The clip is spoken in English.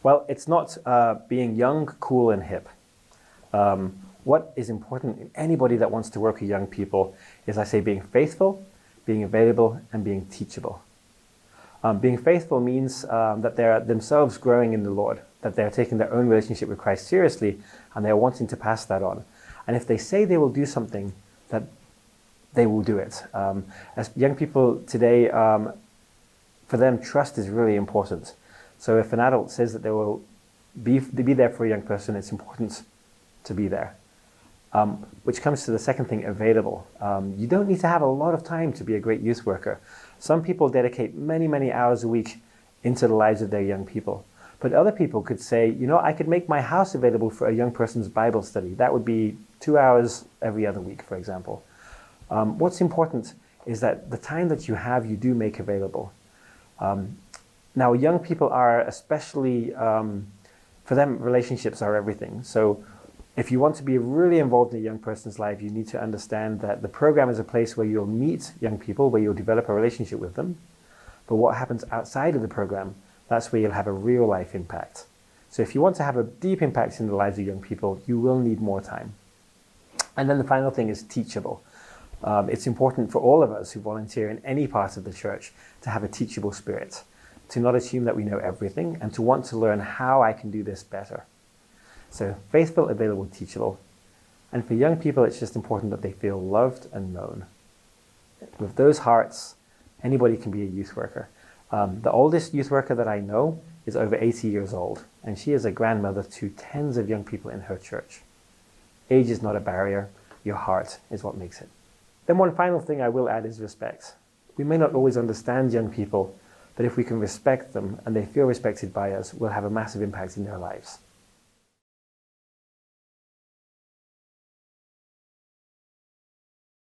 Well, it's not being young, cool, and hip. What is important in anybody that wants to work with young people is, I say, being faithful, being available, and being teachable. Being faithful means that they're themselves growing in the Lord, that they're taking their own relationship with Christ seriously, and they're wanting to pass that on. And if they say they will do something, that they will do it. As young people today, for them, trust is really important. So if an adult says that they will be there for a young person, it's important to be there. Which comes to the second thing, available. You don't need to have a lot of time to be a great youth worker. Some people dedicate many, many hours a week into the lives of their young people. But other people could say, you know, I could make my house available for a young person's Bible study. That would be 2 hours every other week, for example. What's important is that the time that you have, you do make available. Now, young people are especially, for them, relationships are everything. So if you want to be really involved in a young person's life, you need to understand that the program is a place where you'll meet young people, where you'll develop a relationship with them. But what happens outside of the program, that's where you'll have a real life impact. So if you want to have a deep impact in the lives of young people, you will need more time. And then the final thing is teachable. It's important for all of us who volunteer in any part of the church to have a teachable spirit, to not assume that we know everything, and to want to learn how I can do this better. So faithful, available, teachable. And for young people, it's just important that they feel loved and known. With those hearts, anybody can be a youth worker. The oldest youth worker that I know is over 80 years old, and she is a grandmother to tens of young people in her church. Age is not a barrier. Your heart is what makes it. Then one final thing I will add is respect. We may not always understand young people, but if we can respect them and they feel respected by us, we'll have a massive impact in their lives.